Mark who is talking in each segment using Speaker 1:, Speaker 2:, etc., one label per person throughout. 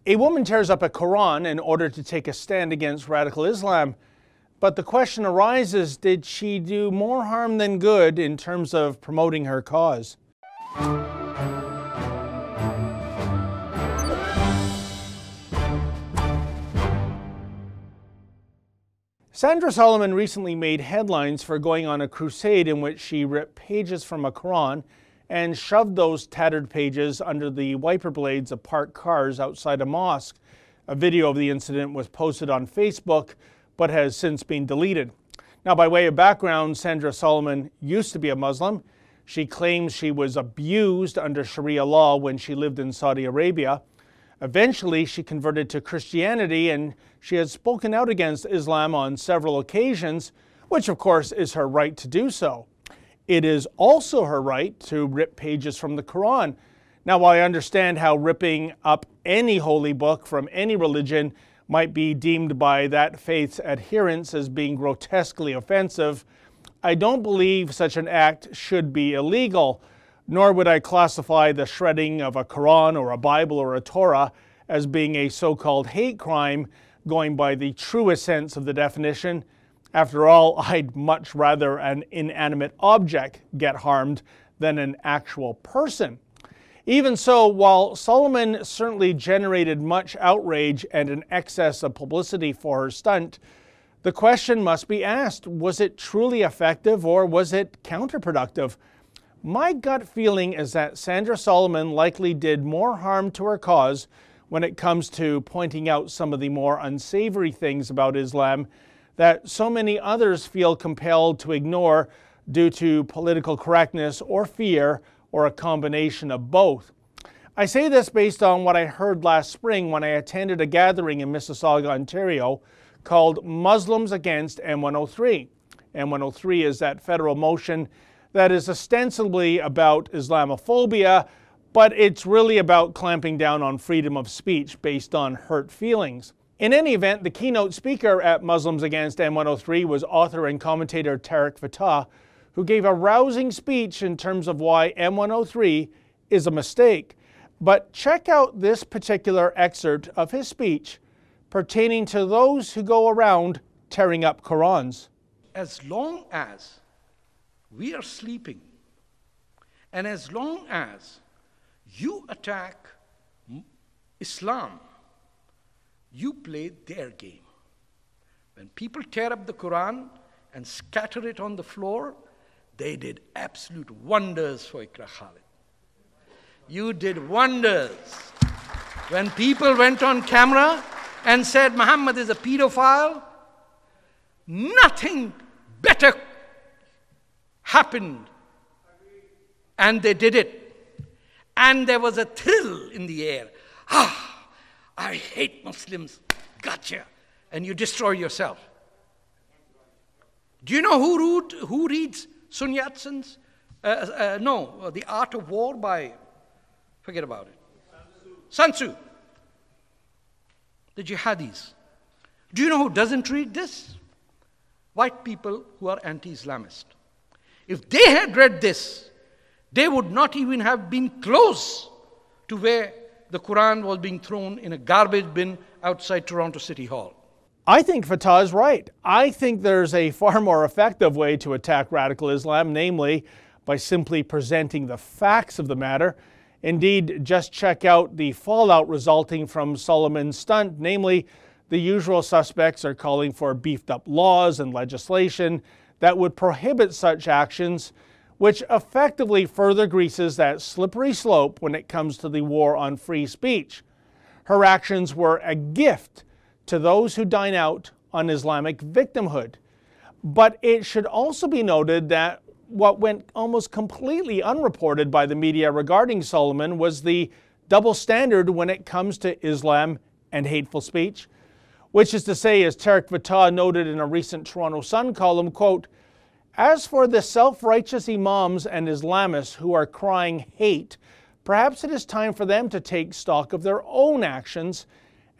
Speaker 1: A woman tears up a Koran in order to take a stand against radical Islam, but the question arises, did she do more harm than good in terms of promoting her cause? Sandra Solomon recently made headlines for going on a crusade in which she ripped pages from a Quran and shoved those tattered pages under the wiper blades of parked cars outside a mosque. A video of the incident was posted on Facebook, but has since been deleted. Now, by way of background, Sandra Solomon used to be a Muslim. She claims she was abused under Sharia law when she lived in Saudi Arabia. Eventually, she converted to Christianity, and she has spoken out against Islam on several occasions, which of course is her right to do so. It is also her right to rip pages from the Quran. Now, while I understand how ripping up any holy book from any religion might be deemed by that faith's adherents as being grotesquely offensive, I don't believe such an act should be illegal, nor would I classify the shredding of a Quran or a Bible or a Torah as being a so-called hate crime, going by the truest sense of the definition. After all, I'd much rather an inanimate object get harmed than an actual person. Even so, while Solomon certainly generated much outrage and an excess of publicity for her stunt, the question must be asked, was it truly effective or was it counterproductive? My gut feeling is that Sandra Solomon likely did more harm to her cause when it comes to pointing out some of the more unsavory things about Islam that so many others feel compelled to ignore due to political correctness or fear, or a combination of both. I say this based on what I heard last spring when I attended a gathering in Mississauga, Ontario, called Muslims Against M103. M103 is that federal motion that is ostensibly about Islamophobia, but it's really about clamping down on freedom of speech based on hurt feelings. In any event, the keynote speaker at Muslims Against M103 was author and commentator Tariq Fatah, who gave a rousing speech in terms of why M103 is a mistake. But check out this particular excerpt of his speech pertaining to those who go around tearing up Qurans.
Speaker 2: As long as we are sleeping, and as long as you attack Islam, you play their game. When people tear up the Quran and scatter it on the floor, they did absolute wonders for Iqra Khalid. You did wonders. When people went on camera and said Muhammad is a pedophile, nothing better happened. And they did it. And there was a thrill in the air. I hate Muslims. Gotcha. And you destroy yourself. Do you know who reads Sun Yat-sen's? The Art of War by, forget about it. Sun Tzu. The jihadis. Do you know who doesn't read this? White people who are anti-Islamist. If they had read this, they would not even have been close to where the Quran was being thrown in a garbage bin outside Toronto City Hall.
Speaker 1: I think Fatah is right. I think there's a far more effective way to attack radical Islam, namely by simply presenting the facts of the matter. Indeed, just check out the fallout resulting from Solomon's stunt, namely the usual suspects are calling for beefed up laws and legislation that would prohibit such actions, which effectively further greases that slippery slope when it comes to the war on free speech. Her actions were a gift to those who dine out on Islamic victimhood. But it should also be noted that what went almost completely unreported by the media regarding Solomon was the double standard when it comes to Islam and hateful speech, which is to say, as Tariq Fatah noted in a recent Toronto Sun column, quote, "As for the self-righteous imams and Islamists who are crying hate, perhaps it is time for them to take stock of their own actions.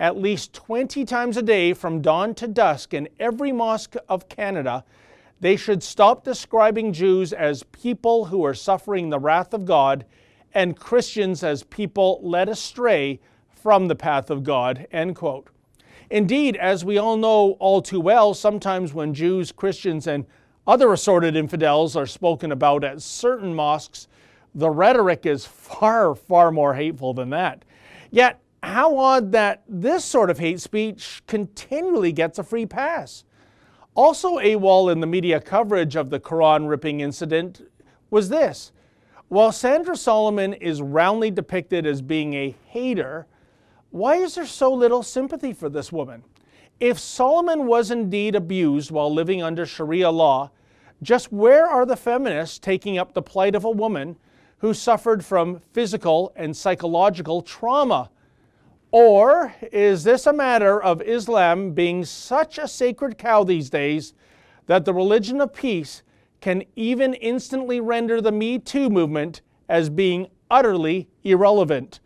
Speaker 1: At least 20 times a day from dawn to dusk in every mosque of Canada, they should stop describing Jews as people who are suffering the wrath of God and Christians as people led astray from the path of God, end quote. Indeed, as we all know all too well, sometimes when Jews, Christians, and other assorted infidels are spoken about at certain mosques, the rhetoric is far, far more hateful than that. Yet, how odd that this sort of hate speech continually gets a free pass. Also AWOL in the media coverage of the Koran ripping incident was this. While Sandra Solomon is roundly depicted as being a hater, why is there so little sympathy for this woman? If Solomon was indeed abused while living under Sharia law, just where are the feminists taking up the plight of a woman who suffered from physical and psychological trauma? Or is this a matter of Islam being such a sacred cow these days that the religion of peace can even instantly render the Me Too movement as being utterly irrelevant?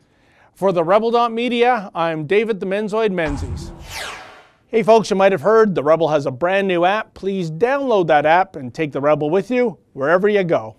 Speaker 1: For the Rebel.media, I'm David the Menzoid Menzies. Hey folks, you might have heard the Rebel has a brand new app. Please download that app and take the Rebel with you wherever you go.